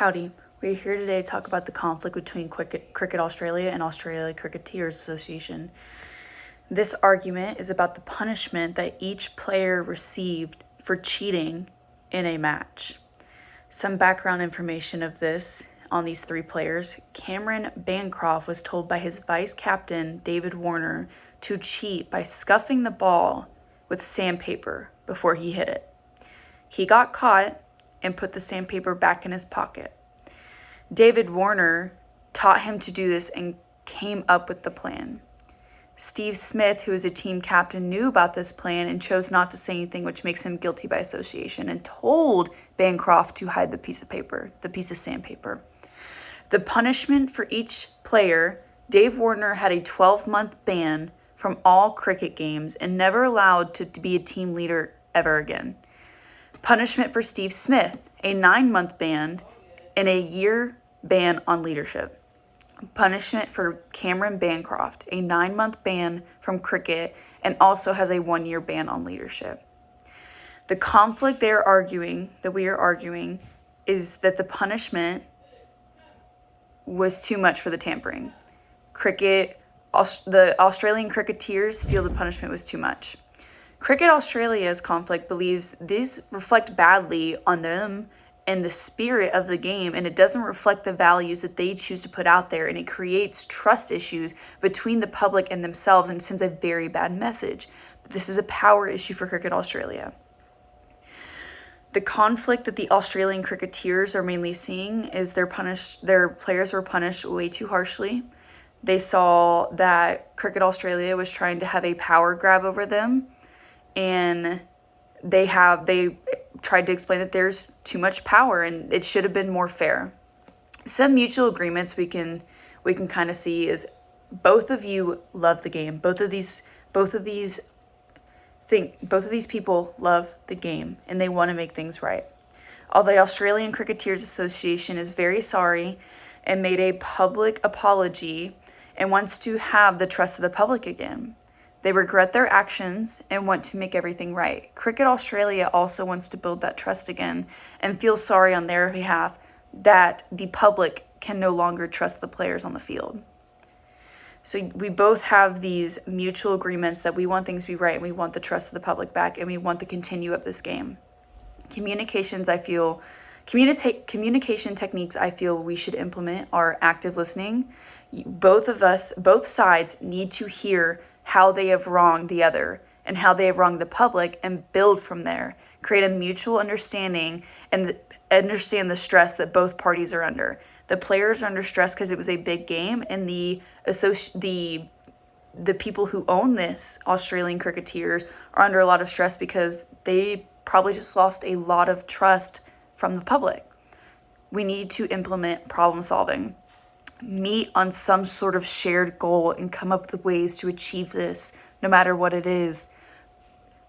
Howdy, we're here today to talk about the conflict between Cricket Australia and Australia Cricketers Association. This argument is about the punishment that each player received for cheating in a match. Some background information of this on these three players. Cameron Bancroft was told by his vice captain, David Warner, to cheat by scuffing the ball with sandpaper before he hit it. He got caught and put the sandpaper back in his pocket. David Warner taught him to do this and came up with the plan. Steve Smith, who is a team captain, knew about this plan and chose not to say anything, which makes him guilty by association, and told Bancroft to hide the piece of sandpaper. The punishment for each player: Dave Warner had a 12-month ban from all cricket games and never allowed to be a team leader ever again. Punishment for Steve Smith: a 9-month ban and a year ban on leadership. Punishment for Cameron Bancroft: a 9-month ban from cricket and also has a 1-year ban on leadership. The conflict we are arguing, is that the punishment was too much for the tampering. The Australian cricketers feel the punishment was too much. Cricket Australia's conflict believes these reflect badly on them and the spirit of the game, and it doesn't reflect the values that they choose to put out there, and it creates trust issues between the public and themselves and sends a very bad message. But this is a power issue for Cricket Australia. The conflict that the Australian cricketers are mainly seeing is their players were punished way too harshly. They saw that Cricket Australia was trying to have a power grab over them, and they tried to explain that there's too much power and it should have been more fair. Some mutual agreements we can kind of see is both of you love the game. Both of these people love the game and they want to make things right. Although the Australian Cricketers Association is very sorry and made a public apology and wants to have the trust of the public again. They regret their actions and want to make everything right. Cricket Australia also wants to build that trust again and feels sorry on their behalf that the public can no longer trust the players on the field. So we both have these mutual agreements that we want things to be right and we want the trust of the public back and we want the continue of this game. Communication techniques I feel we should implement are active listening. Both sides need to hear how they have wronged the other and how they have wronged the public and build from there. Create a mutual understanding and understand the stress that both parties are under. The players are under stress because it was a big game, and the people who own this, Australian cricketers, are under a lot of stress because they probably just lost a lot of trust from the public. We need to implement problem solving. Meet on some sort of shared goal and come up with ways to achieve this, no matter what it is.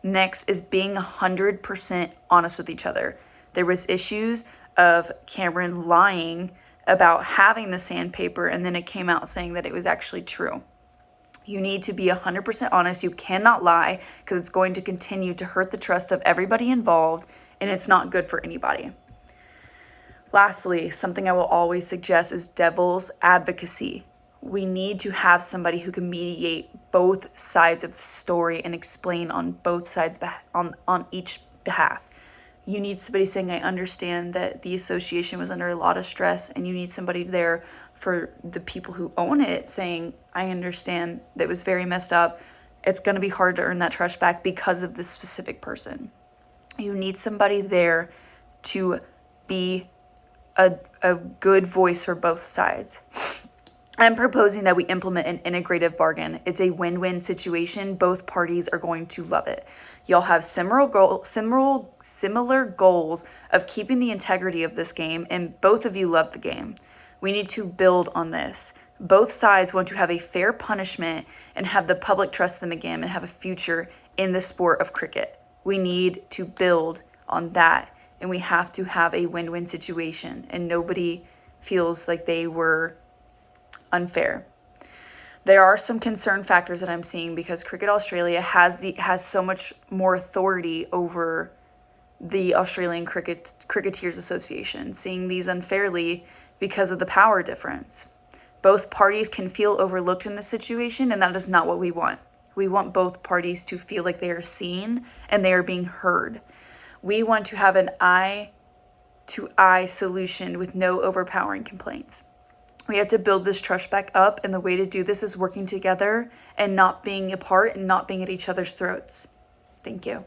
Next is being 100% honest with each other. There was issues of Cameron lying about having the sandpaper, and then it came out saying that it was actually true. You need to be 100% honest. You cannot lie because it's going to continue to hurt the trust of everybody involved, and it's not good for anybody. Lastly, something I will always suggest is devil's advocacy. We need to have somebody who can mediate both sides of the story and explain on both sides on each behalf. You need somebody saying, I understand that the association was under a lot of stress, and you need somebody there for the people who own it saying, I understand that it was very messed up. It's going to be hard to earn that trust back because of this specific person. You need somebody there to be a good voice for both sides. I'm proposing that we implement an integrative bargain. It's a win-win situation. Both parties are going to love it. Y'all have similar goals of keeping the integrity of this game, and both of you love the game. We need to build on this. Both sides want to have a fair punishment and have the public trust them again and have a future in the sport of cricket. We need to build on that. And we have to have a win-win situation, and nobody feels like they were unfair. There are some concern factors that I'm seeing because Cricket Australia has so much more authority over the Australian Cricketers Association, seeing these unfairly because of the power difference. Both parties can feel overlooked in this situation, and that is not what we want. We want both parties to feel like they are seen and they are being heard. We want to have an eye-to-eye solution with no overpowering complaints. We have to build this trust back up, and the way to do this is working together and not being apart and not being at each other's throats. Thank you.